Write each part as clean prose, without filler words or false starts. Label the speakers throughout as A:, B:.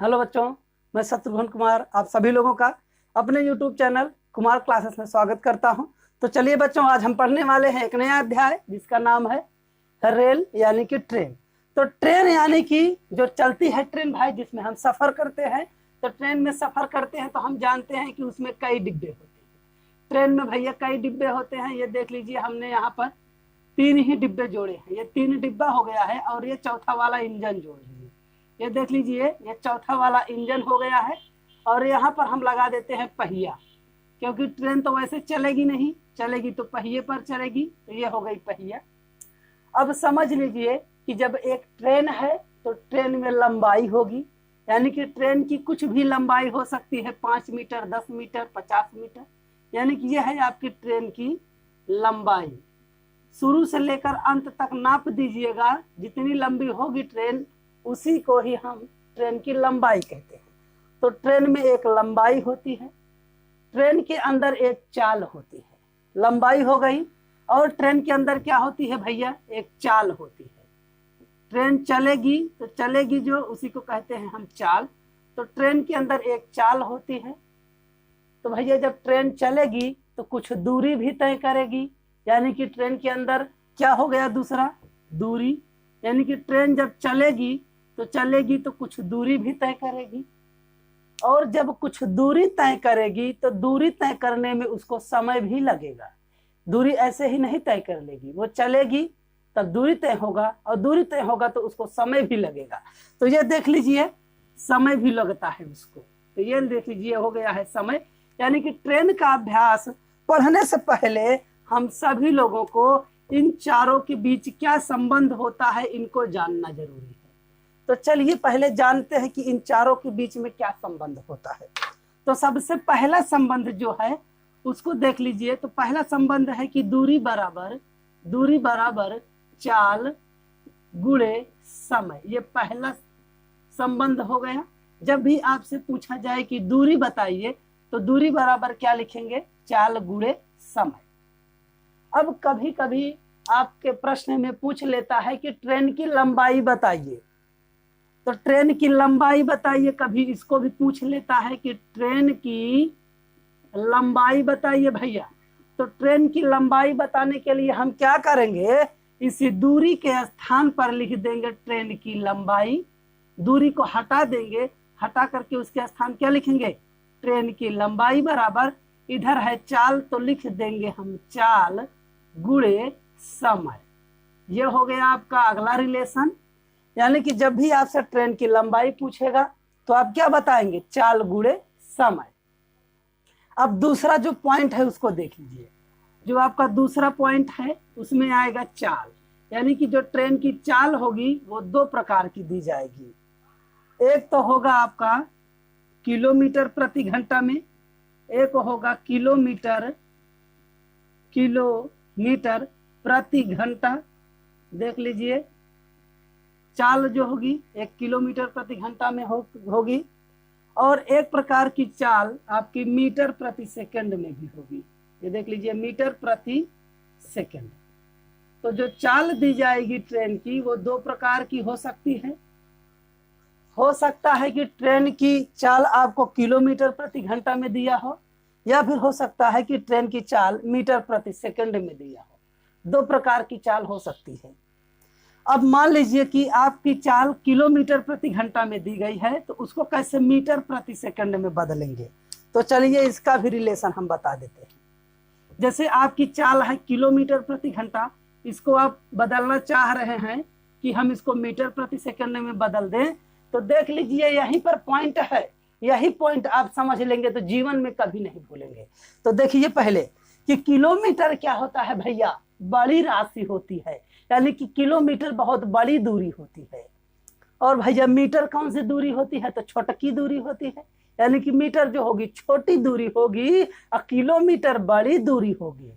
A: Hello बच्चों, मैं शत्रुघ्न कुमार आप सभी लोगों का अपने YouTube चैनल कुमार क्लासेस में स्वागत करता हूं। तो चलिए बच्चों, आज हम पढ़ने वाले हैं एक नया अध्याय जिसका नाम है रेल यानी कि ट्रेन। तो ट्रेन यानी कि जो चलती है ट्रेन भाई, जिसमें हम सफ़र करते हैं। तो ट्रेन में सफ़र करते हैं तो हम जानते हैं कि उसमें कई डिब्बे होते हैं। ट्रेन में भैया कई डिब्बे होते हैं। ये देख लीजिए, हमने यहाँ पर 3 ही डिब्बे जोड़े हैं। ये 3 डिब्बा हो गया है और ये चौथा वाला इंजन जोड़ लीजिए। ये देख लीजिए, ये चौथा वाला इंजन हो गया है और यहाँ पर हम लगा देते हैं पहिया, क्योंकि ट्रेन तो वैसे चलेगी नहीं, चलेगी तो पहिए पर चलेगी। तो ये हो गई पहिया। अब समझ लीजिए कि जब एक ट्रेन है तो ट्रेन में लंबाई होगी, यानी कि ट्रेन की कुछ भी लंबाई हो सकती है, 5 मीटर, 10 मीटर, 50 मीटर, यानी कि यह है आपकी ट्रेन की लंबाई। शुरू से लेकर अंत तक नाप दीजिएगा, जितनी लंबी होगी ट्रेन उसी को ही हम ट्रेन की लंबाई कहते हैं। तो ट्रेन में एक लंबाई होती है, ट्रेन के अंदर एक चाल होती है। लंबाई हो गई, और ट्रेन के अंदर क्या होती है भैया, एक चाल होती है। ट्रेन चलेगी तो चलेगी जो, उसी को कहते हैं हम चाल। तो ट्रेन के अंदर एक चाल होती है। तो भैया जब ट्रेन चलेगी तो कुछ दूरी भी तय करेगी, यानी कि ट्रेन के अंदर क्या हो गया, दूसरा दूरी। यानी कि ट्रेन जब चलेगी तो कुछ दूरी भी तय करेगी, और जब कुछ दूरी तय करेगी तो दूरी तय करने में उसको समय भी लगेगा। दूरी ऐसे ही नहीं तय कर लेगी, वो चलेगी तब दूरी तय होगा, और दूरी तय होगा तो उसको समय भी लगेगा। तो ये देख लीजिए, समय भी लगता है उसको। तो ये देख लीजिए, हो गया है समय। यानी कि ट्रेन का अभ्यास पढ़ने से पहले हम सभी लोगों को इन चारों के बीच क्या संबंध होता है, इनको जानना जरूरी है। तो चलिए पहले जानते हैं कि इन चारों के बीच में क्या संबंध होता है। तो सबसे पहला संबंध जो है उसको देख लीजिए। तो पहला संबंध है कि दूरी बराबर चाल गुणे समय। ये पहला संबंध हो गया। जब भी आपसे पूछा जाए कि दूरी बताइए, तो दूरी बराबर क्या लिखेंगे, चाल गुणे समय। अब कभी कभी आपके प्रश्न में पूछ लेता है कि ट्रेन की लंबाई बताइए। तो ट्रेन की लंबाई बताइए, कभी इसको भी पूछ लेता है कि ट्रेन की लंबाई बताइए भैया। तो ट्रेन की लंबाई बताने के लिए हम क्या करेंगे, इसी दूरी के स्थान पर लिख देंगे ट्रेन की लंबाई। दूरी को हटा देंगे, हटा करके उसके स्थान क्या लिखेंगे, ट्रेन की लंबाई बराबर, इधर है चाल तो लिख देंगे हम चाल गुणे समय। ये हो गया आपका अगला रिलेशन। यानी कि जब भी आपसे ट्रेन की लंबाई पूछेगा तो आप क्या बताएंगे, चाल गुणे समय। अब दूसरा जो पॉइंट है उसको देख लीजिए। जो आपका दूसरा पॉइंट है उसमें आएगा चाल, यानी कि जो ट्रेन की चाल होगी वो 2 प्रकार की दी जाएगी। एक तो होगा आपका किलोमीटर प्रति घंटा में, एक होगा किलोमीटर प्रति घंटा। देख लीजिए, चाल जो होगी 1 किलोमीटर प्रति घंटा में होगी, और एक प्रकार की चाल आपकी मीटर प्रति सेकंड में भी होगी। ये देख लीजिए, मीटर प्रति सेकंड। तो जो चाल दी जाएगी ट्रेन की वो 2 प्रकार की हो सकती है। हो सकता है कि ट्रेन की चाल आपको किलोमीटर प्रति घंटा में दिया हो, या फिर हो सकता है कि ट्रेन की चाल मीटर प्रति सेकंड में दिया हो। 2 प्रकार की चाल हो सकती है। अब मान लीजिए कि आपकी चाल किलोमीटर प्रति घंटा में दी गई है, तो उसको कैसे मीटर प्रति सेकंड में बदलेंगे। तो चलिए इसका भी रिलेशन हम बता देते हैं। जैसे आपकी चाल है किलोमीटर प्रति घंटा, इसको आप बदलना चाह रहे हैं कि हम इसको मीटर प्रति सेकंड में बदल दें। तो देख लीजिए, यहीं पर पॉइंट है। यही पॉइंट आप समझ लेंगे तो जीवन में कभी नहीं भूलेंगे। तो देखिए पहले कि किलोमीटर क्या होता है भैया, बड़ी राशि होती है, यानी कि किलोमीटर बहुत बड़ी दूरी होती है। और भैया मीटर कौन सी दूरी होती है, तो छोटी दूरी होती है। यानी कि मीटर जो होगी छोटी दूरी होगी और किलोमीटर बड़ी दूरी होगी।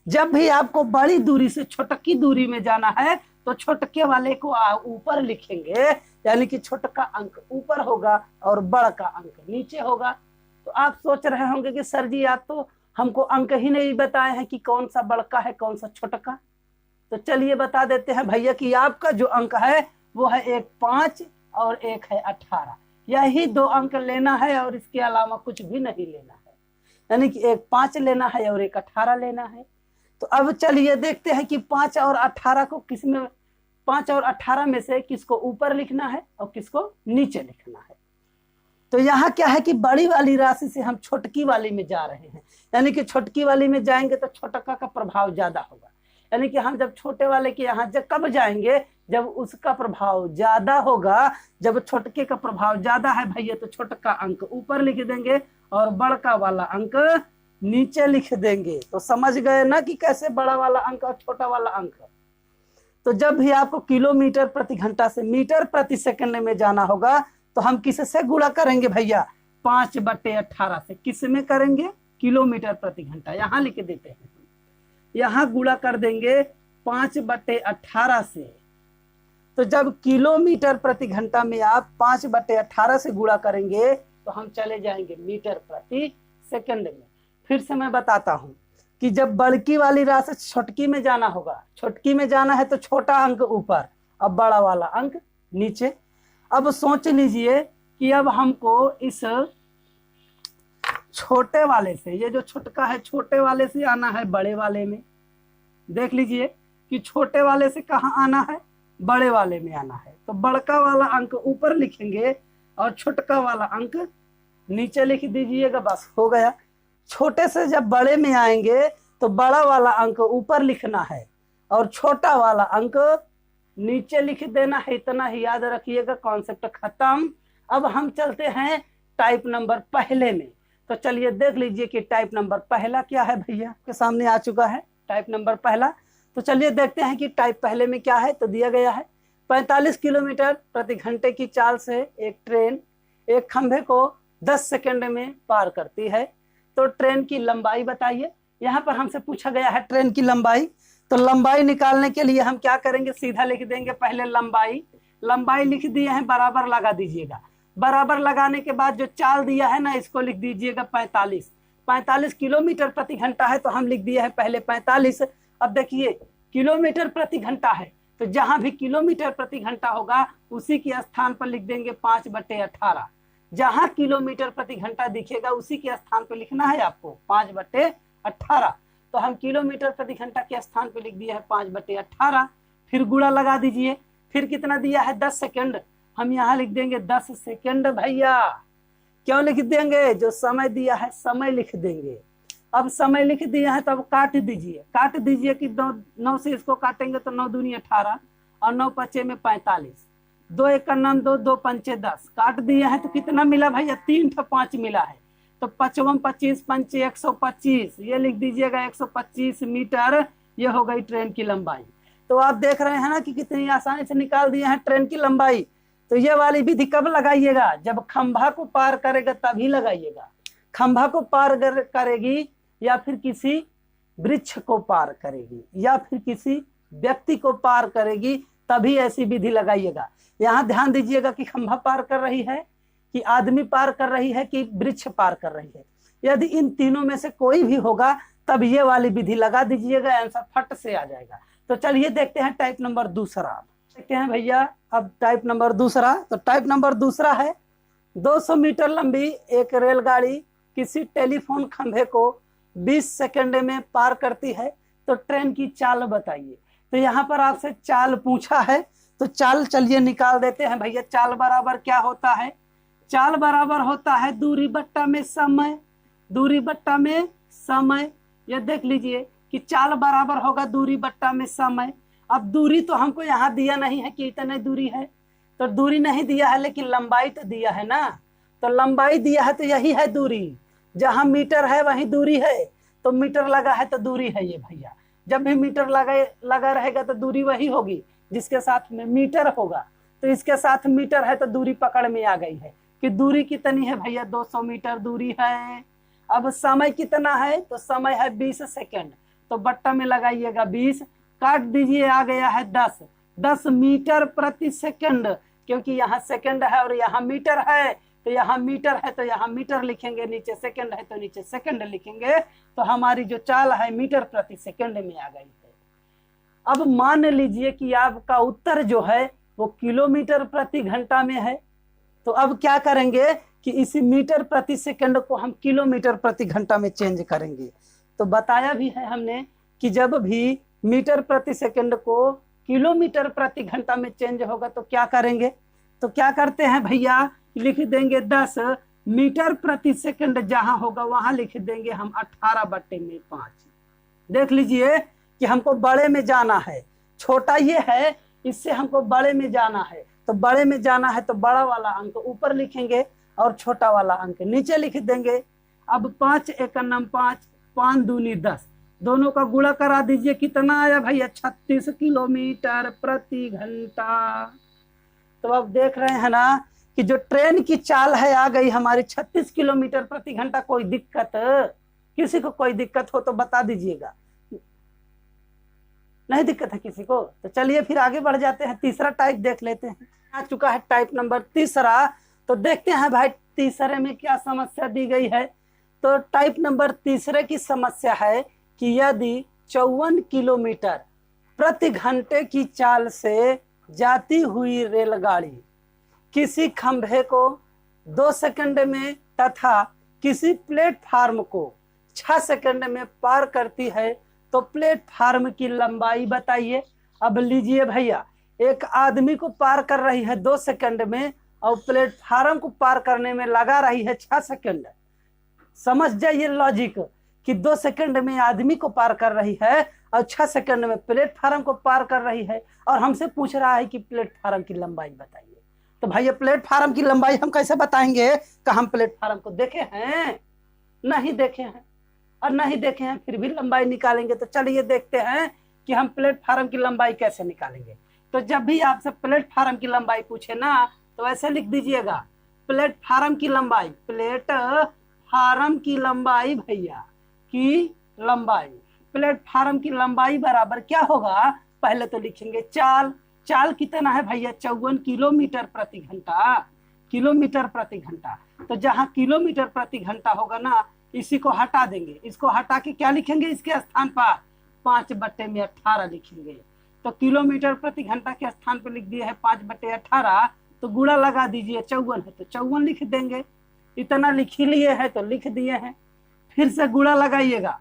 A: जब भी आपको बड़ी दूरी से छोटी दूरी में जाना है तो छोटके वाले को ऊपर लिखेंगे, यानी कि छोटका अंक ऊपर होगा और बड़ का अंक नीचे होगा। तो आप सोच रहे होंगे कि सर जी आप तो हमको अंक ही नहीं बताए हैं कि कौन सा बड़का है कौन सा छोटका। तो चलिए बता देते हैं भैया कि आपका जो अंक है वो है एक 5 और एक है 18, यही 2 अंक लेना है और इसके अलावा कुछ भी नहीं लेना है, यानी कि एक 5 लेना है और एक 18 लेना है। तो अब चलिए देखते हैं कि 5 और 18 को किसमें, 5 और 18 में से किसको ऊपर लिखना है और किसको नीचे लिखना है। तो यहाँ क्या है कि बड़ी वाली राशि से हम छोटकी वाली में जा रहे हैं, यानी कि छोटकी वाली में जाएंगे तो छोटका का प्रभाव ज्यादा होगा, यानी कि हम जब छोटे वाले के यहाँ कब जाएंगे, जब उसका प्रभाव ज्यादा होगा। जब छोटके का प्रभाव ज्यादा है भैया तो छोटका अंक ऊपर लिख देंगे और बड़का वाला अंक नीचे लिख देंगे। तो समझ गए ना कि कैसे बड़ा वाला अंक और छोटा वाला अंक। तो जब भी आपको किलोमीटर प्रति घंटा से मीटर प्रति सेकंड में जाना होगा तो हम किससे गुणा करेंगे भैया, 5/18 से। किस में करेंगे, किलोमीटर प्रति घंटा, यहाँ लिख देते हैं, यहाँ गुणा कर देंगे 5/18 से। तो जब किलोमीटर प्रति घंटा में आप 5/18 से गुणा करेंगे तो हम चले जाएंगे मीटर प्रति सेकंड में। फिर से मैं बताता हूं कि जब बड़की वाली राशि छोटकी में जाना होगा, छोटकी में जाना है तो छोटा अंक ऊपर और बड़ा वाला अंक नीचे। अब सोच लीजिए कि अब हमको इस छोटे वाले से, ये जो छोटका है छोटे वाले से आना है बड़े वाले में। देख लीजिए कि छोटे वाले से कहाँ आना है, बड़े वाले में आना है। तो बड़का वाला अंक ऊपर लिखेंगे और छोटका वाला अंक नीचे लिख दीजिएगा, बस हो गया। छोटे से जब बड़े में आएंगे तो बड़ा वाला अंक ऊपर लिखना है और छोटा वाला अंक नीचे लिख देना है। इतना ही याद रखिएगा, कॉन्सेप्ट खत्म। अब हम चलते हैं टाइप नंबर पहले में। तो चलिए देख लीजिए कि टाइप नंबर पहला क्या है भैया, आपके सामने आ चुका है टाइप नंबर पहला। तो चलिए देखते हैं कि टाइप पहले में क्या है। तो दिया गया है 45 किलोमीटर प्रति घंटे की चाल से एक ट्रेन एक खंभे को 10 सेकंड में पार करती है। तो ट्रेन की लंबाई बताइए। यहाँ पर हमसे पूछा गया है ट्रेन की लंबाई। तो लंबाई निकालने के लिए हम क्या करेंगे, सीधा लिख देंगे पहले लंबाई। लंबाई लिख दिए हैं, बराबर लगा दीजिएगा। बराबर लगाने के बाद जो चाल दिया है ना, इसको लिख दीजिएगा 45। 45 किलोमीटर प्रति घंटा है तो हम लिख दिए हैं पहले 45। अब देखिए किलोमीटर प्रति घंटा है तो जहां भी किलोमीटर प्रति घंटा होगा उसी के स्थान पर लिख देंगे 5/18। जहां किलोमीटर प्रति घंटा दिखेगा उसी के स्थान पर लिखना है आपको 5/18। तो हम किलोमीटर प्रति घंटा के स्थान पर लिख दिया है 5/18। फिर गुणा लगा दीजिए। फिर कितना दिया है, 10 सेकंड। हम यहाँ लिख देंगे 10 सेकंड भैया। क्यों लिख देंगे, जो समय दिया है समय लिख देंगे। अब समय लिख दिया है तो अब काट दीजिए। काट दीजिए कि 9 से इसको काटेंगे तो 9 दूनी 18 और 9 पचे में 45। 2 1 9 2 2 5 10 काट दिया है तो कितना मिला भैया, 3 ठो 5 मिला है। तो 55 25 5 125, ये लिख दीजिएगा 125 मीटर। ये हो गई ट्रेन की लंबाई। तो आप देख रहे हैं ना कि कितनी आसानी से निकाल दिए हैं ट्रेन की लंबाई। तो ये वाली विधि कब लगाइएगा, जब खंभा को पार करेगा तभी लगाइएगा। खंभा को पार करेगी या फिर किसी वृक्ष को पार करेगी या फिर किसी व्यक्ति को पार करेगी तभी ऐसी विधि लगाइएगा। यहाँ ध्यान दीजिएगा कि खंभा पार कर रही है कि आदमी पार कर रही है कि वृक्ष पार कर रही है। यदि इन तीनों में से कोई भी होगा तब ये वाली विधि लगा दीजिएगा, आंसर फट से आ जाएगा। तो चलिए देखते हैं टाइप नंबर दूसरा। देखते हैं भैया अब टाइप नंबर दूसरा। तो टाइप नंबर दूसरा है 200 मीटर लंबी एक रेलगाड़ी किसी टेलीफोन खंभे को 20 सेकंड में पार करती है। तो ट्रेन की चाल बताइए। तो यहाँ पर आपसे चाल पूछा है तो चाल चलिए निकाल देते हैं भैया। चाल बराबर क्या होता है, चाल बराबर होता है दूरी बट्टा में समय। दूरी बट्टा में समय, ये देख लीजिए कि चाल बराबर होगा दूरी बट्टा में समय। अब दूरी तो हमको यहाँ दिया नहीं है कि इतने दूरी है, तो दूरी नहीं दिया है लेकिन लंबाई तो दिया है ना। तो लंबाई दिया है तो यही है दूरी। जहाँ मीटर है वहीं दूरी है, तो मीटर लगा है तो दूरी है ये भैया। जब भी मीटर लगा रहेगा तो दूरी वही होगी जिसके साथ में मीटर होगा। तो इसके साथ मीटर है तो दूरी पकड़ में आ गई है कि दूरी कितनी है भैया, 200 मीटर दूरी है। अब समय कितना है, तो समय है 20 सेकंड। तो बट्टा में लगाइएगा 20, काट दीजिए, आ गया है 10। 10 मीटर प्रति सेकंड, क्योंकि यहाँ सेकंड है और यहाँ मीटर है। तो यहाँ मीटर है तो यहाँ मीटर लिखेंगे, नीचे सेकंड है तो नीचे सेकंड लिखेंगे। तो हमारी जो चाल है मीटर प्रति सेकंड में आ गई है। अब मान लीजिए कि आपका उत्तर जो है वो किलोमीटर प्रति घंटा में है। तो अब क्या करेंगे कि इसी मीटर प्रति सेकंड को हम किलोमीटर प्रति घंटा में चेंज करेंगे। तो बताया भी है हमने कि जब भी मीटर प्रति सेकंड को किलोमीटर प्रति घंटा में चेंज होगा तो क्या करेंगे, तो क्या करते हैं भैया, लिख देंगे 10 मीटर प्रति सेकंड, जहां होगा वहां लिख देंगे हम 18/5। देख लीजिए कि हमको बड़े में जाना है, छोटा ये है इससे हमको बड़े में जाना है, तो बड़े में जाना है तो बड़ा वाला अंक ऊपर लिखेंगे और छोटा वाला अंक नीचे लिख देंगे। अब 5 एकम 5, 5 दूनी 10, दोनों का गुणा करा दीजिए, कितना आया भैया 36 किलोमीटर प्रति घंटा। तो अब देख रहे हैं ना कि जो ट्रेन की चाल है आ गई हमारी 36 किलोमीटर प्रति घंटा। कोई दिक्कत, किसी को कोई दिक्कत हो तो बता दीजिएगा, नहीं दिक्कत है किसी को? तो चलिए फिर आगे बढ़ जाते हैं, तीसरा टाइप देख लेते हैं। आ चुका है टाइप नंबर तीसरा, तो देखते हैं भाई तीसरे में क्या समस्या दी गई है। तो टाइप नंबर तीसरे की समस्या है कि यदि 54 किलोमीटर प्रति घंटे की चाल से जाती हुई रेलगाड़ी किसी खंभे को 2 सेकंड में तथा किसी प्लेटफार्म को 6 सेकंड में पार करती है तो प्लेटफार्म की लंबाई बताइए। अब लीजिए भैया, एक आदमी को पार कर रही है 2 सेकंड में और प्लेटफार्म को पार करने में लगा रही है 6 सेकंड। समझ जाइए लॉजिक कि 2 सेकंड में आदमी को पार कर रही है और 6 सेकंड में प्लेटफार्म को पार कर रही है, और हमसे पूछ रहा है कि प्लेटफार्म की लंबाई बताइए। तो भैया प्लेटफार्म की लंबाई हम कैसे बताएंगे कि हम प्लेटफार्म को देखे हैं? नहीं देखे हैं, और नहीं देखे हैं फिर भी लंबाई निकालेंगे। तो चलिए देखते हैं कि हम प्लेटफार्म की लंबाई कैसे निकालेंगे। तो जब भी आपसे प्लेटफार्म की लंबाई पूछे ना तो ऐसे लिख दीजिएगा, प्लेटफार्म की लंबाई, प्लेटफार्म की लंबाई भैया की लंबाई, प्लेटफार्म की लंबाई बराबर क्या होगा, पहले तो लिखेंगे चाल। चाल कितना है भैया 54 किलोमीटर प्रति घंटा, किलोमीटर प्रति घंटा। तो जहां किलोमीटर प्रति घंटा होगा ना इसी को हटा देंगे, इसको हटा के क्या लिखेंगे, इसके स्थान पर 5/18 लिखेंगे। तो किलोमीटर प्रति घंटा के स्थान पर लिख दिया है 5/18, तो गुणा लगा दीजिए, 54 है तो 54 लिख देंगे। इतना लिख ही लिए है तो लिख दिए हैं, फिर से गुणा लगाइएगा।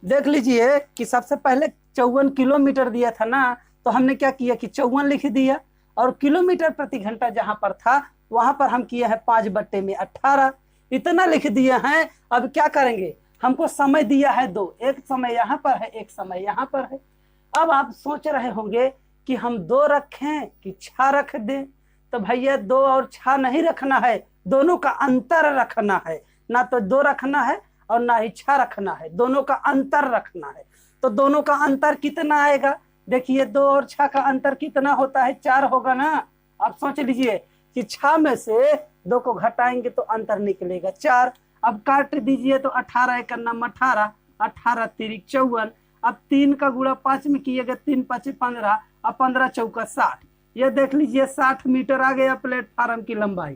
A: देख लीजिए कि सबसे पहले 54 किलोमीटर दिया था ना, तो हमने क्या किया कि 54 लिख दिया, और किलोमीटर प्रति घंटा जहां पर था वहां पर हम किए हैं 5/18, इतना लिख दिए हैं। अब क्या करेंगे, हमको समय दिया है 2, एक समय यहाँ पर है, एक समय यहाँ पर है। अब आप सोच रहे होंगे कि हम 2 रखें कि 6 रख दें। तो भैया 2 और 6 नहीं रखना है, दोनों का अंतर रखना है, ना तो 2 रखना है और ना ही 6 रखना है, दोनों का अंतर रखना है। तो दोनों का अंतर कितना आएगा, देखिए 2 और 6 का अंतर कितना होता है, 4 होगा ना। आप सोच लीजिए कि 6 में से 2 को घटाएंगे तो अंतर निकलेगा 4। अब काट दीजिए तो 18 एकम 18, 18 तिरिक 54। अब 3 का गुणा 5 में किएगा, 3 5 15 और 15 चौका 60। ये देख लीजिए 60 मीटर आ गया प्लेटफार्म की लंबाई।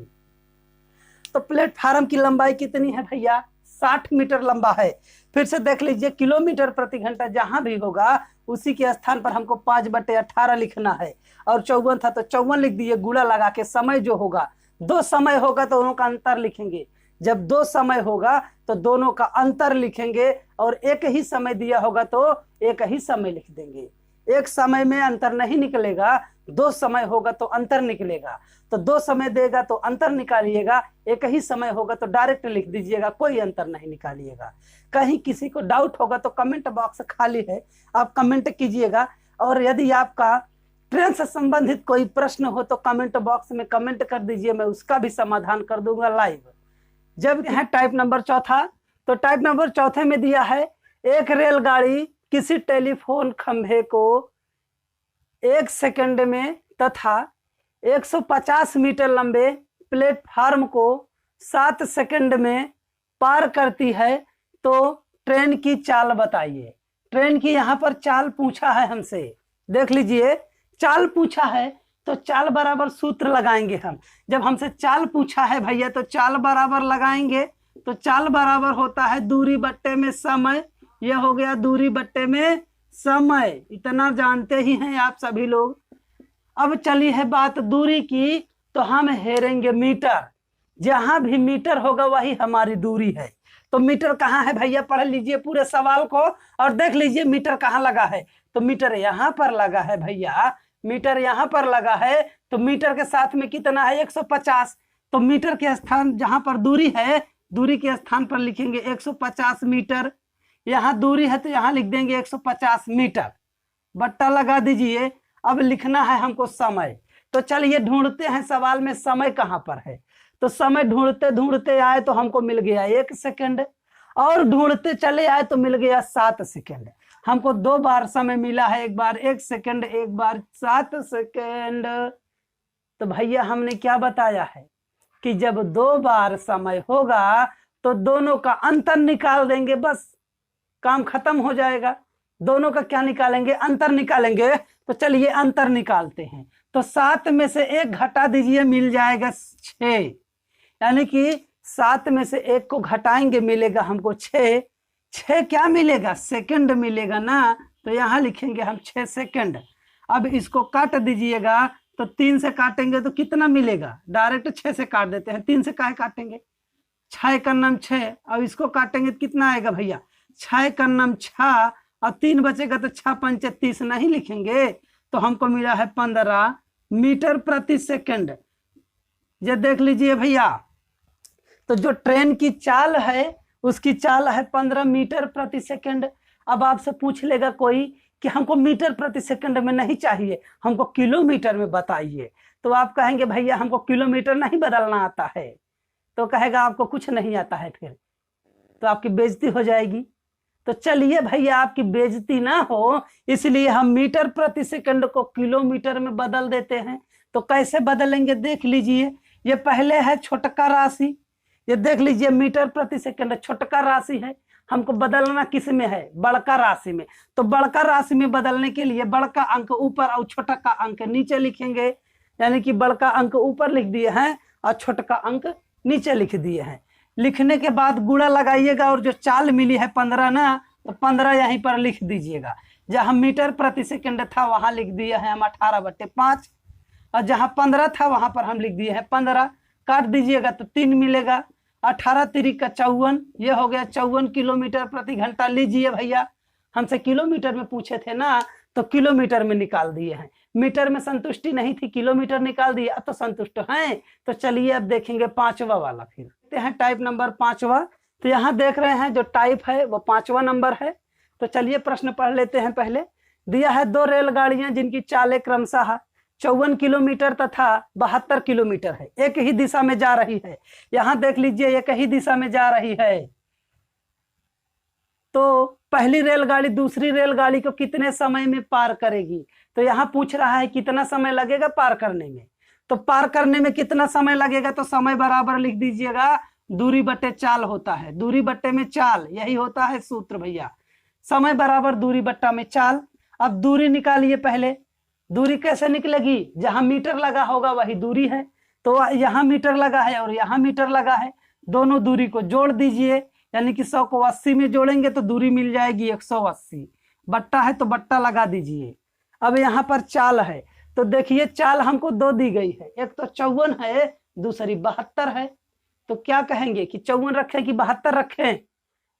A: तो प्लेटफार्म की लंबाई कितनी है भैया, 60 मीटर लंबा है। फिर से देख लीजिए किलोमीटर प्रति घंटा जहां भी होगा उसी के स्थान पर हमको 5/18 लिखना है, और 54 था तो 54 लिख दिए गुणा लगा के। समय जो होगा, 2 समय होगा तो दोनों का अंतर लिखेंगे, जब 2 समय होगा तो दोनों का अंतर लिखेंगे, और एक ही समय दिया होगा तो एक ही समय लिख देंगे। एक समय में अंतर नहीं निकलेगा, 2 समय होगा तो अंतर निकलेगा। तो 2 समय देगा तो अंतर निकालिएगा, एक ही समय होगा तो डायरेक्ट लिख दीजिएगा, कोई अंतर नहीं निकालिएगा। कहीं किसी को डाउट होगा तो कमेंट बॉक्स खाली है, आप कमेंट कीजिएगा। और यदि आपका ट्रेन से संबंधित कोई प्रश्न हो तो कमेंट बॉक्स में कमेंट कर दीजिए, मैं उसका भी समाधान कर दूंगा लाइव। जब है टाइप नंबर चौथा, तो टाइप नंबर चौथे में दिया है एक रेलगाड़ी किसी टेलीफोन खंभे को 1 सेकंड में तथा 150 मीटर लंबे प्लेटफार्म को 7 सेकंड में पार करती है, तो ट्रेन की चाल बताइए। ट्रेन की यहाँ पर चाल पूछा है हमसे, देख लीजिए चाल पूछा है तो चाल बराबर सूत्र लगाएंगे हम। जब हमसे चाल पूछा है भैया तो चाल बराबर लगाएंगे, तो चाल बराबर होता है दूरी बट्टे में समय। यह हो गया दूरी बट्टे में समय, इतना जानते ही हैं आप सभी लोग। अब चली है बात दूरी की, तो हम हेरेंगे मीटर। जहां भी मीटर होगा वही हमारी दूरी है। तो मीटर कहाँ है भैया, पढ़ लीजिए पूरे सवाल को और देख लीजिए मीटर कहाँ लगा है। तो मीटर यहाँ पर लगा है भैया, मीटर यहाँ पर लगा है। तो मीटर के साथ में कितना है, 150। तो मीटर के स्थान जहां पर दूरी है, दूरी के स्थान पर लिखेंगे 150 मीटर। यहाँ दूरी है तो यहाँ लिख देंगे 150 मीटर, बट्टा लगा दीजिए। अब लिखना है हमको समय। तो चलिए ढूंढते हैं सवाल में समय कहाँ पर है। तो समय ढूंढते ढूंढते आए तो हमको मिल गया 1 सेकंड, और ढूंढते चले आए तो मिल गया 7 सेकंड। हमको 2 बार समय मिला है, एक बार 1 सेकंड, एक बार 7 सेकंड। तो भैया हमने क्या बताया है कि जब 2 बार समय होगा तो दोनों का अंतर निकाल देंगे, बस काम खत्म हो जाएगा। दोनों का क्या निकालेंगे, अंतर निकालेंगे। तो चलिए अंतर निकालते हैं। तो 7 में से 1 घटा दीजिए, मिल जाएगा 6। यानी कि 7 में से 1 को घटाएंगे, मिलेगा हमको 6। 6 क्या मिलेगा, सेकंड मिलेगा ना। तो यहाँ लिखेंगे हम 6 सेकंड। अब इसको काट दीजिएगा, तो 3 से काटेंगे तो कितना मिलेगा, डायरेक्ट 6 से काट देते हैं। 3 से काहे काटेंगे, 6 का नाम 6। अब इसको काटेंगे तो कितना आएगा भैया, 6 का नाम 6 और 3 बचेगा तो 6 पंच 30 नहीं लिखेंगे। तो हमको मिला है 15 मीटर प्रति सेकंड। ये देख लीजिए भैया, तो जो ट्रेन की चाल है उसकी चाल है 15 मीटर प्रति सेकंड। अब आपसे पूछ लेगा कोई कि हमको मीटर प्रति सेकंड में नहीं चाहिए, हमको किलोमीटर में बताइए। तो आप कहेंगे भैया हमको किलोमीटर नहीं बदलना आता है। तो कहेगा आपको कुछ नहीं आता है, फिर तो आपकी बेइज्जती हो जाएगी। तो चलिए भैया आपकी बेइज्जती ना हो इसलिए हम मीटर प्रति सेकंड को किलोमीटर में बदल देते हैं। तो कैसे बदलेंगे देख लीजिए। ये पहले है छोटका राशि, ये देख लीजिए मीटर प्रति सेकंड छोटका राशि है, हमको बदलना किस में है, बड़का राशि में। तो बड़का राशि में बदलने के लिए बड़का अंक ऊपर और छोटा का अंक नीचे लिखेंगे। यानी कि बड़का अंक ऊपर लिख दिए हैं और छोटा अंक नीचे लिख दिए हैं। लिखने के बाद गुणा लगाइएगा और जो चाल मिली है 15 ना, तो 15 यहीं पर लिख दीजिएगा। जहां मीटर प्रति सेकंड था वहां लिख दिए हैं हम 18/5, और जहां 15 था वहां पर हम लिख दिए हैं 15। काट दीजिएगा तो 3 मिलेगा। 18 तिरिक का 54, ये हो गया 54 किलोमीटर प्रति घंटा। लीजिए भैया, हमसे किलोमीटर में पूछे थे ना, तो किलोमीटर में निकाल दिए हैं। मीटर में संतुष्टि नहीं थी, किलोमीटर निकाल दिए, अब तो संतुष्ट हैं। तो चलिए अब देखेंगे 5वां वाला। फिर देखते हैं टाइप नंबर 5वां। तो यहाँ देख रहे हैं जो टाइप है वो 5वां नंबर है। तो चलिए प्रश्न पढ़ लेते हैं। पहले दिया है 2 रेलगाड़ियां जिनकी चालें क्रमशः 54 किलोमीटर तथा 72 किलोमीटर है, एक ही दिशा में जा रही है। यहां देख लीजिए एक ही दिशा में जा रही है। तो पहली रेलगाड़ी दूसरी रेलगाड़ी को कितने समय में पार करेगी। तो यहाँ पूछ रहा है कितना समय लगेगा पार करने में। तो पार करने में कितना समय लगेगा, तो समय बराबर लिख दीजिएगा दूरी बटे चाल होता है, दूरी बट्टे में चाल, यही होता है सूत्र भैया। समय बराबर दूरी बट्टा में चाल। अब दूरी निकालिए। पहले दूरी कैसे निकलेगी, जहां मीटर लगा होगा वही दूरी है। तो यहाँ मीटर लगा है और यहाँ मीटर लगा है, दोनों दूरी को जोड़ दीजिए। यानी कि 100 को 80 में जोड़ेंगे तो दूरी मिल जाएगी 180। बट्टा है तो बट्टा लगा दीजिए। अब यहाँ पर चाल है, तो देखिए चाल हमको 2 दी गई है, एक तो 54 है, दूसरी 72 है। तो क्या कहेंगे कि 54 रखें कि 72 रखें।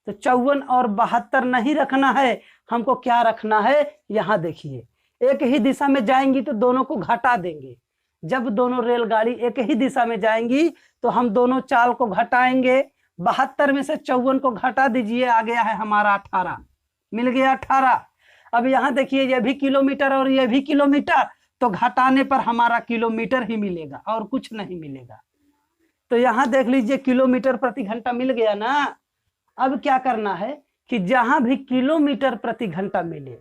A: तो 54 और 72 नहीं रखना है, हमको क्या रखना है, यहाँ देखिए एक ही दिशा में जाएंगी तो दोनों को घटा देंगे। जब दोनों रेलगाड़ी एक ही दिशा में जाएंगी तो हम दोनों चाल को घटाएंगे। 72 में से 54 को घटा दीजिए, आ गया है हमारा 18, मिल गया 18। अब यहाँ देखिए ये भी किलोमीटर और ये भी किलोमीटर, तो घटाने पर हमारा किलोमीटर ही मिलेगा और कुछ नहीं मिलेगा। तो यहाँ देख लीजिए किलोमीटर प्रति घंटा मिल गया ना। अब क्या करना है कि जहां भी किलोमीटर प्रति घंटा मिले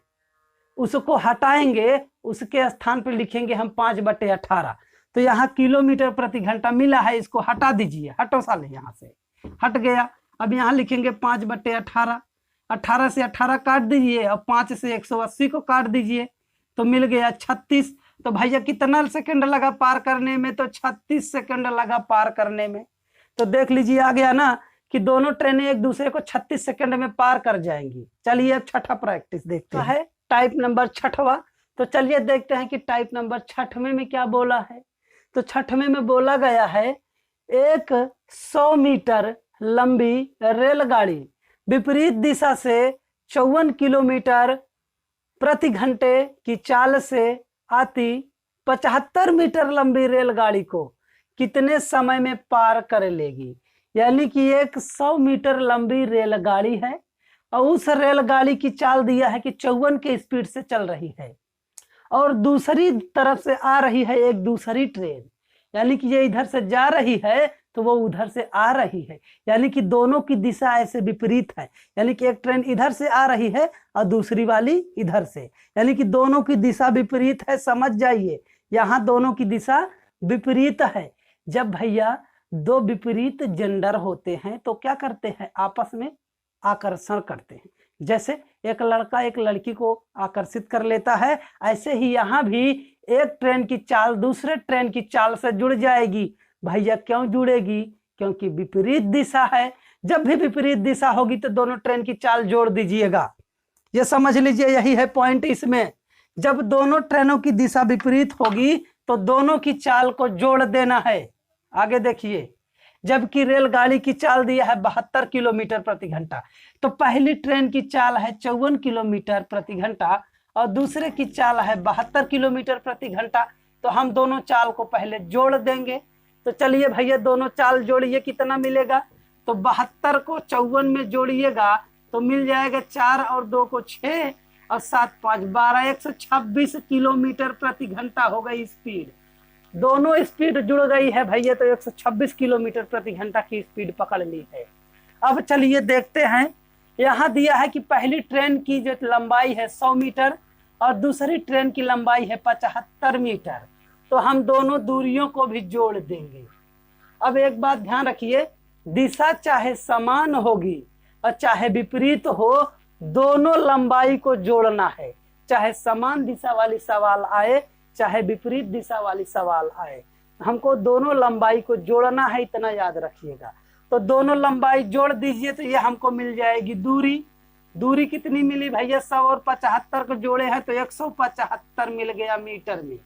A: उसको हटाएंगे, उसके स्थान पर लिखेंगे हम 5/18। तो यहाँ किलोमीटर प्रति घंटा मिला है, इसको हटा दीजिए, हटो साले, यहाँ से हट गया। अब यहाँ लिखेंगे 5/18। 18 से 18 काट दीजिए और 5 से 180 को काट दीजिए, तो मिल गया 36। तो भैया कितना सेकंड लगा पार करने में, तो 36 सेकंड लगा पार करने में। तो देख लीजिए आ गया ना कि दोनों ट्रेनें एक दूसरे को 36 सेकंड में पार कर जाएंगी। चलिए अब छठा प्रैक्टिस देखते हैं, टाइप नंबर 6वां। तो चलिए देखते हैं कि टाइप नंबर 6वें में क्या बोला है। तो 6वें में बोला गया है एक 100 मीटर लंबी रेलगाड़ी विपरीत दिशा से 54 किलोमीटर प्रति घंटे की चाल से आती 75 मीटर लंबी रेलगाड़ी को कितने समय में पार कर लेगी। यानी कि एक 100 मीटर लंबी रेलगाड़ी है और उस रेलगाड़ी की चाल दिया है कि 54 के स्पीड से चल रही है और दूसरी तरफ से आ रही है एक दूसरी ट्रेन, यानी कि ये इधर से जा रही है तो वो उधर से आ रही है, यानी कि दोनों की दिशा ऐसे विपरीत है। यानी कि एक ट्रेन इधर से आ रही है और दूसरी वाली इधर से, यानी कि दोनों की दिशा विपरीत है। समझ जाइए, यहाँ दोनों की दिशा विपरीत है। जब भैया दो विपरीत जेंडर होते हैं तो क्या करते हैं, आपस में आकर्षण करते हैं। जैसे एक लड़का एक लड़की को आकर्षित कर लेता है, ऐसे ही यहाँ भी एक ट्रेन की चाल दूसरे ट्रेन की चाल से जुड़ जाएगी। भैया क्यों जुड़ेगी, क्योंकि विपरीत दिशा है। जब भी विपरीत दिशा होगी तो दोनों ट्रेन की चाल जोड़ दीजिएगा, ये समझ लीजिए, यही है पॉइंट इसमें। जब दोनों ट्रेनों की दिशा विपरीत होगी तो दोनों की चाल को जोड़ देना है। आगे देखिए, जबकि रेलगाड़ी की चाल दिया है 72 किलोमीटर प्रति घंटा, तो पहली ट्रेन की चाल है 54 किलोमीटर प्रति घंटा और दूसरे की चाल है 72 किलोमीटर प्रति घंटा। तो हम दोनों चाल को पहले जोड़ देंगे। तो चलिए भैया दोनों चाल जोड़िए, कितना मिलेगा, तो 72 को 54 में जोड़िएगा तो मिल जाएगा 4 और 2 को 6 और 7 5 12, 126 किलोमीटर प्रति घंटा हो गई स्पीड। दोनों स्पीड जुड़ गई है भैया, तो 126 किलोमीटर प्रति घंटा की स्पीड पकड़ ली है। अब चलिए देखते हैं, यहाँ दिया है कि पहली ट्रेन की जो लंबाई है 100 मीटर और दूसरी ट्रेन की लंबाई है 75 मीटर, तो हम दोनों दूरियों को भी जोड़ देंगे। अब एक बात ध्यान रखिए, दिशा चाहे समान होगी और चाहे विपरीत हो, दोनों लंबाई को जोड़ना है। चाहे समान दिशा वाली सवाल आए चाहे विपरीत दिशा वाली सवाल आए, हमको दोनों लंबाई को जोड़ना है, इतना याद रखिएगा। तो दोनों लंबाई जोड़ दीजिए तो ये हमको मिल जाएगी दूरी। दूरी कितनी मिली भैया, 100 और 75 को जोड़े हैं तो 175 मिल गया मीटर में।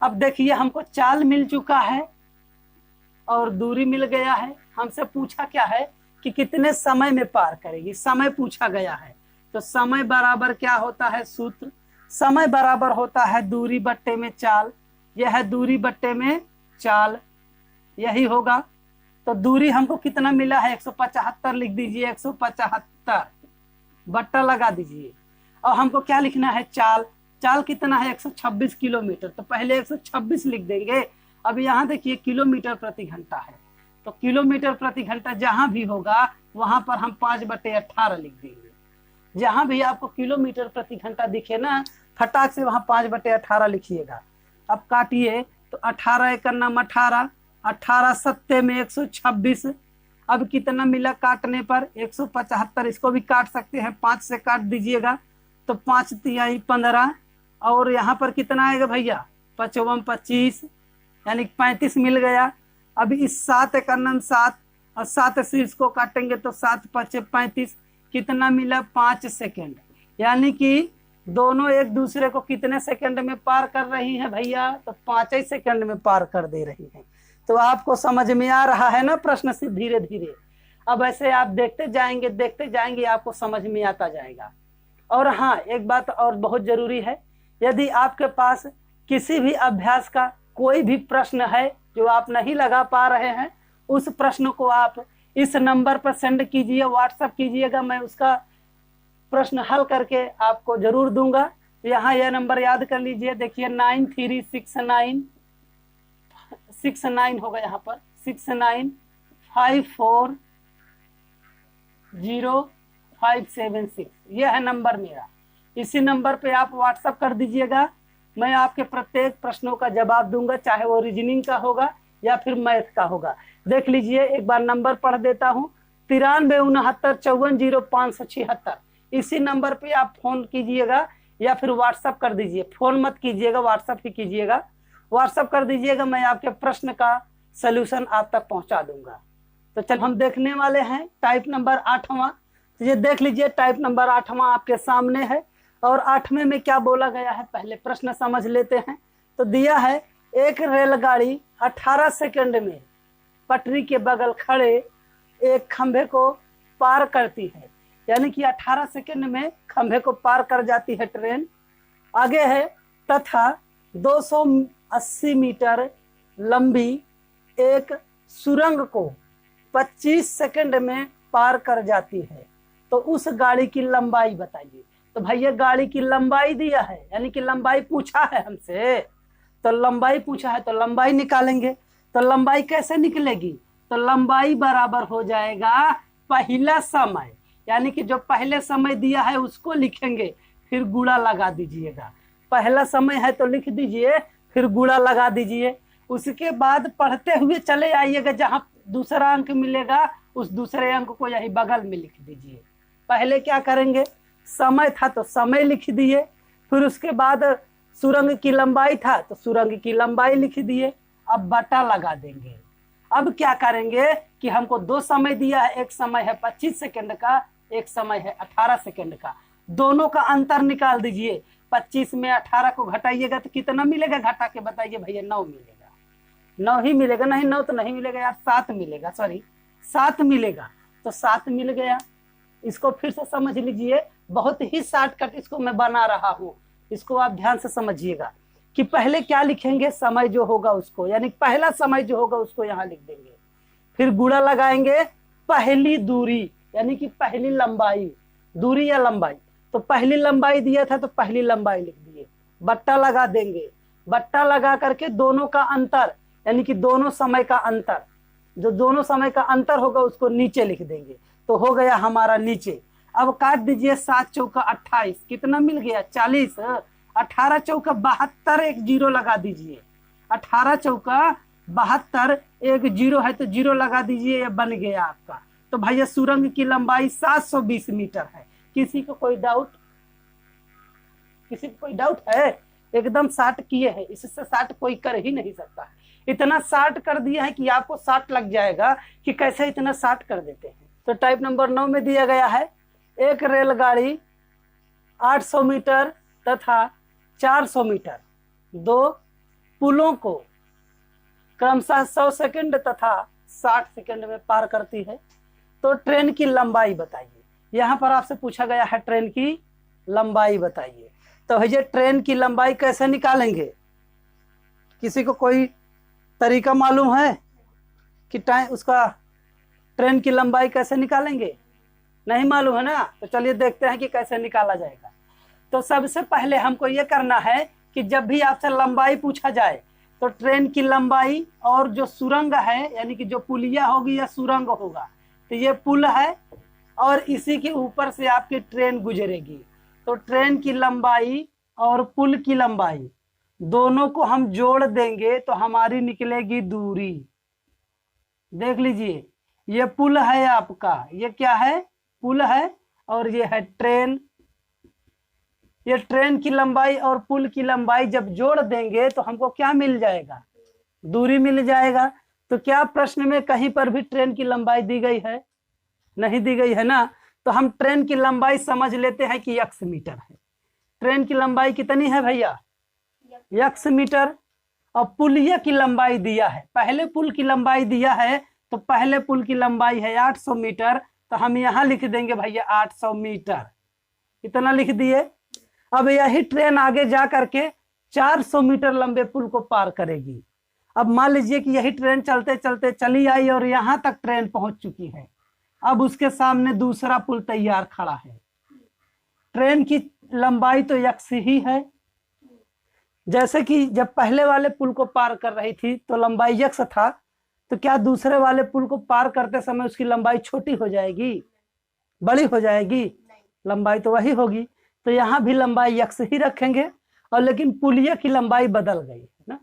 A: अब देखिए हमको चाल मिल चुका है और दूरी मिल गया है। हमसे पूछा क्या है कि कितने समय में पार करेगी, समय पूछा गया है। तो समय बराबर क्या होता है, सूत्र, समय बराबर होता है दूरी बट्टे में चाल। यह है दूरी बट्टे में चाल, यही होगा। तो दूरी हमको कितना मिला है, 175 लिख दीजिए, 175 बट्टा लगा दीजिए। और हमको क्या लिखना है, चाल। चाल कितना है, 126 किलोमीटर, तो पहले 126 लिख देंगे। अब यहाँ देखिए किलोमीटर प्रति घंटा है, तो किलोमीटर प्रति घंटा जहां भी होगा वहां पर हम 5/18 लिख देंगे। जहां भी आपको किलोमीटर प्रति घंटा दिखे ना, फटाक से वहां 5/18 लिखिएगा। अब काटिए तो 18 एक नाम 18, 18 सत्ते में 126। अब कितना मिला काटने पर, 175। इसको भी काट सकते हैं, 5 से काट दीजिएगा तो 5 तिहाई 15। और यहाँ पर कितना आएगा भैया, 55 25, यानी 35 मिल गया। अब इस 7 का नाम 7 और 7 से इसको काटेंगे तो 7 5 35, कितना मिला, 5 सेकेंड। यानी कि दोनों एक दूसरे को कितने सेकंड में पार कर रही हैं भैया, तो 5 ही सेकंड में पार कर दे रही हैं। तो आपको समझ में आ रहा है ना प्रश्न से धीरे धीरे। अब ऐसे आप देखते जाएंगे आपको समझ में आता जाएगा। और हाँ, एक बात और बहुत जरूरी है, यदि आपके पास किसी भी अभ्यास का कोई भी प्रश्न है जो आप नहीं लगा पा रहे हैं, उस प्रश्न को आप इस नंबर पर सेंड कीजिए, व्हाट्सएप कीजिएगा, मैं उसका प्रश्न हल करके आपको जरूर दूंगा। तो यहाँ यह नंबर याद कर लीजिए, देखिए 9369 होगा, यहाँ पर 69540576, यह है नंबर मेरा। इसी नंबर पे आप व्हाट्सएप कर दीजिएगा, मैं आपके प्रत्येक प्रश्नों का जवाब दूंगा, चाहे वो रीजनिंग का होगा या फिर मैथ का होगा। देख लीजिए, एक बार नंबर पढ़ देता हूँ, 9369540576। इसी नंबर पे आप फोन कीजिएगा या फिर व्हाट्सएप कर दीजिए। फोन मत कीजिएगा, व्हाट्सएप ही कीजिएगा। व्हाट्सएप कर दीजिएगा, मैं आपके प्रश्न का सलूशन आप तक पहुंचा दूंगा। तो चल हम देखने वाले हैं टाइप नंबर 8वां। तो ये देख लीजिए, टाइप नंबर 8वां आपके सामने है। और 8वें में क्या बोला गया है, पहले प्रश्न समझ लेते हैं। तो दिया है एक रेलगाड़ी 18 सेकंड में पटरी के बगल खड़े एक खंभे को पार करती है, यानी कि 18 सेकंड में खंभे को पार कर जाती है ट्रेन। आगे है, तथा 280 मीटर लंबी एक सुरंग को 25 सेकंड में पार कर जाती है, तो उस गाड़ी की लंबाई बताइए। तो भैया गाड़ी की लंबाई दिया है, यानी कि लंबाई पूछा है हमसे, तो लंबाई पूछा है तो लंबाई निकालेंगे। तो लंबाई कैसे निकलेगी? तो लंबाई बराबर हो जाएगा पहला समय, यानी कि जो पहले समय दिया है उसको लिखेंगे, फिर गुणा लगा दीजिएगा। पहला समय है तो लिख दीजिए, फिर गुणा लगा दीजिए। उसके बाद पढ़ते हुए चले आइएगा, जहाँ दूसरा अंक मिलेगा उस दूसरे अंक को यही बगल में लिख दीजिए। पहले क्या करेंगे, समय था तो समय लिख दिए, फिर उसके बाद सुरंग की लंबाई था तो सुरंग की लंबाई लिख दिए। अब बटा लगा देंगे। अब क्या करेंगे कि हमको दो समय दिया है, एक समय है 25 सेकंड का, एक समय है 18 सेकंड का, दोनों का अंतर निकाल दीजिए। 25 में 18 को घटाइएगा तो कितना मिलेगा, घटा के बताइए भैया। 9 मिलेगा। 9 ही मिलेगा, नहीं 9 तो नहीं मिलेगा यार, 7 मिलेगा, सॉरी 7 मिलेगा। तो 7 मिल गया। इसको फिर से समझ लीजिए, बहुत ही शॉर्टकट इसको मैं बना रहा हूँ, इसको आप ध्यान से समझिएगा कि पहले क्या लिखेंगे, समय जो होगा उसको, यानी पहला समय जो होगा उसको यहाँ लिख देंगे, फिर गुणा लगाएंगे पहली दूरी, यानी कि पहली लंबाई, दूरी या लंबाई, तो पहली लंबाई दिया था तो पहली लंबाई लिख दिए, बट्टा लगा देंगे। बट्टा लगा करके दोनों का अंतर, यानी कि दोनों समय का अंतर, जो दोनों समय का अंतर होगा उसको नीचे लिख देंगे, तो हो गया हमारा नीचे। अब काट दीजिए, 7 चौका 28, कितना मिल गया 40, 18 चौका 72, एक जीरो लगा दीजिए। 18 चौका 72, एक जीरो है तो जीरो लगा दीजिए, ये बन गया आपका। तो भैया सुरंग की लंबाई 720 मीटर है। किसी को कोई डाउट? किसी को कोई डाउट है? एकदम 60 किए हैं, इससे 60 कोई कर ही नहीं सकता। इतना 60 कर दिया है कि आपको 60 लग जाएगा कि कैसे इतना 60 कर देते हैं। तो टाइप नंबर 9 में दिया गया है, एक रेलगाड़ी 800 मीटर तथा 400 मीटर दो पुलों को क्रमशः 100 सेकंड तथा 60 सेकंड में पार करती है, तो ट्रेन की लंबाई बताइए। यहाँ पर आपसे पूछा गया है ट्रेन की लंबाई बताइए। तो भैया ट्रेन की लंबाई कैसे निकालेंगे? किसी को कोई तरीका मालूम है कि उसका ट्रेन की लंबाई कैसे निकालेंगे? नहीं मालूम है ना? तो चलिए देखते हैं कि कैसे निकाला जाएगा। तो सबसे पहले हमको ये करना है कि जब भी आपसे लंबाई पूछा जाए तो ट्रेन की लंबाई और जो सुरंग है, यानी कि जो पुलिया होगी या सुरंग होगा, तो ये पुल है और इसी के ऊपर से आपकी ट्रेन गुजरेगी। तो ट्रेन की लंबाई और पुल की लंबाई दोनों को हम जोड़ देंगे तो हमारी निकलेगी दूरी। देख लीजिए, ये पुल है आपका, ये क्या है? पुल है, और ये है ट्रेन। ये ट्रेन की लंबाई और पुल की लंबाई जब जोड़ देंगे तो हमको क्या मिल जाएगा? दूरी मिल जाएगा। तो क्या प्रश्न में कहीं पर भी ट्रेन की लंबाई दी गई है? नहीं दी गई है ना? तो हम ट्रेन की लंबाई समझ लेते हैं कि x मीटर है। ट्रेन की लंबाई कितनी है भैया? x metre. और पुलिया की लंबाई दिया है, पहले पुल की लंबाई दिया है, तो पहले पुल की लंबाई है 800 मीटर, तो हम यहाँ लिख देंगे भैया 800 मीटर, इतना लिख दिए। अब यही ट्रेन आगे जा करके 400 मीटर लंबे पुल को पार करेगी। अब मान लीजिए कि यही ट्रेन चलते चलते चली आई और यहाँ तक ट्रेन पहुंच चुकी है। अब उसके सामने दूसरा पुल तैयार खड़ा है। ट्रेन की लंबाई तो x ही है, जैसे कि जब पहले वाले पुल को पार कर रही थी तो लंबाई x था, तो क्या दूसरे वाले पुल को पार करते समय उसकी लंबाई छोटी हो जाएगी, बड़ी हो जाएगी? लंबाई तो वही होगी। तो यहाँ भी लंबाई x ही रखेंगे, और लेकिन पुलिया की लंबाई बदल गई है ना।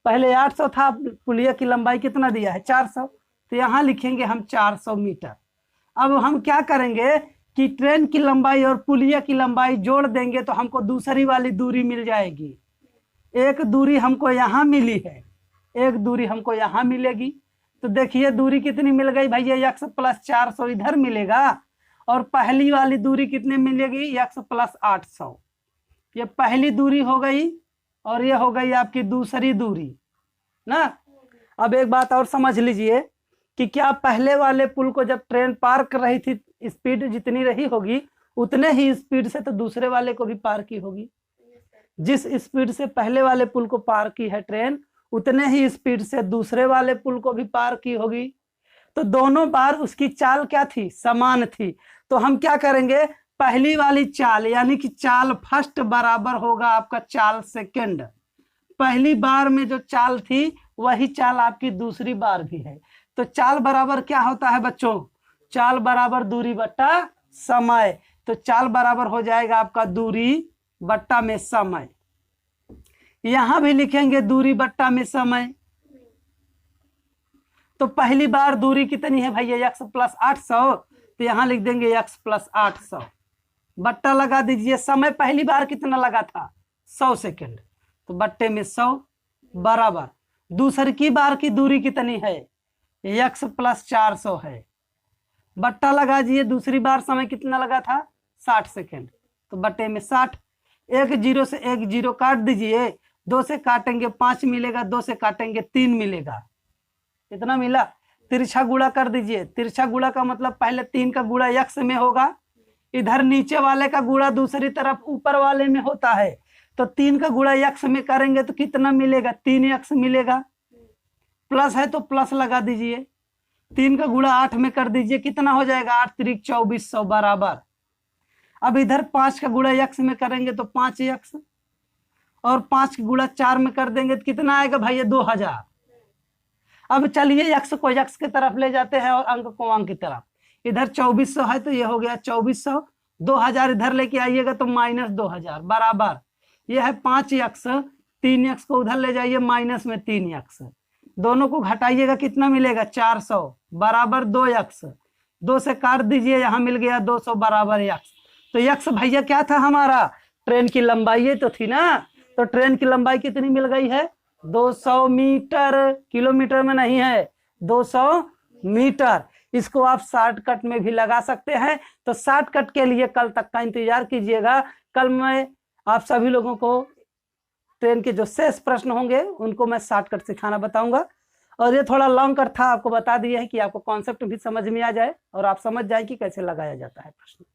A: पहले 800 था, पुलिया की लंबाई कितना दिया है? 400, तो यहाँ लिखेंगे हम 400 मीटर। अब हम क्या करेंगे कि ट्रेन की लंबाई और पुलिया की लंबाई जोड़ देंगे तो हमको दूसरी वाली दूरी मिल जाएगी। एक दूरी हमको यहाँ मिली है, एक दूरी हमको यहाँ मिलेगी। तो देखिए दूरी कितनी मिल गई भैया? x + 400 इधर मिलेगा, और पहली वाली दूरी कितनी मिलेगी? x + 800। ये पहली दूरी हो गई और ये हो गई आपकी दूसरी दूरी। ना। अब एक बात और समझ लीजिए कि क्या पहले वाले पुल को जब ट्रेन पार कर रही थी, स्पीड जितनी रही होगी उतने ही स्पीड से तो दूसरे वाले को भी पार की होगी। जिस स्पीड से पहले वाले पुल को पार की है ट्रेन, उतने ही स्पीड से दूसरे वाले पुल को भी पार की होगी। तो दोनों बार उसकी चाल क्या थी, समान थी। तो हम क्या करेंगे, पहली वाली चाल यानी कि चाल फर्स्ट बराबर होगा आपका चाल सेकंड। पहली बार में जो चाल थी वही चाल आपकी दूसरी बार भी है। तो चाल बराबर क्या होता है बच्चों, चाल बराबर दूरी बट्टा समय। तो चाल बराबर हो जाएगा आपका दूरी बट्टा में समय। यहां भी लिखेंगे दूरी बट्टा में समय। तो पहली बार दूरी कितनी है भैया, x प्लस 800, तो यहां लिख देंगे x प्लस 800, बट्टा लगा दीजिए। समय पहली बार कितना लगा था, 100 सेकेंड, तो बट्टे में 100 बराबर दूसरी की बार की दूरी कितनी है, x प्लस 400 है, बट्टा लगा दीजिए। दूसरी बार समय कितना लगा था, 60 सेकेंड, तो बट्टे में 60। एक जीरो से एक जीरो काट दीजिए, 2 से काटेंगे 5 मिलेगा, 2 से काटेंगे 3 मिलेगा, कितना मिला। तिरछा गुणा कर दीजिए। तिरछा गुणा का मतलब पहले 3 का गुणा x में होगा, इधर नीचे वाले का गुणा दूसरी तरफ ऊपर वाले में होता है। तो 3 का गुणा x में करेंगे तो कितना मिलेगा, 3x मिलेगा। प्लस है तो प्लस लगा दीजिए। 3 का गुणा 8 में कर दीजिए, कितना हो जाएगा, 8 त्रिक 2400 बराबर। अब इधर 5 का गुणा x में करेंगे तो 5x, और 5 का गुणा 4 में कर देंगे तो कितना आएगा भैया, 2000। अब चलिए x को x की तरफ ले जाते हैं और अंक को अंक की तरफ। इधर 2400 है तो ये हो गया 2400, 2000 इधर लेके आइएगा तो माइनस 2000 बराबर। ये है 5x, 3x को उधर ले जाइए माइनस में 3x, दोनों को घटाइएगा कितना मिलेगा, 400 बराबर 2x, 2 से काट दीजिए, यहाँ मिल गया 200 बराबर x। तो x भैया क्या था हमारा, ट्रेन की लंबाई ये तो थी ना। तो ट्रेन की लंबाई कितनी मिल गई है, 200 मीटर, किलोमीटर में नहीं है, 200 मीटर। इसको आप शॉर्टकट में भी लगा सकते हैं। तो शॉर्टकट के लिए कल तक का इंतजार कीजिएगा। कल मैं आप सभी लोगों को ट्रेन के जो शेष प्रश्न होंगे उनको मैं शॉर्टकट सिखाना बताऊंगा। और ये थोड़ा लॉन्ग कट था, आपको बता दिया है कि आपको कॉन्सेप्ट भी समझ में आ जाए और आप समझ जाए कि कैसे लगाया जाता है प्रश्न।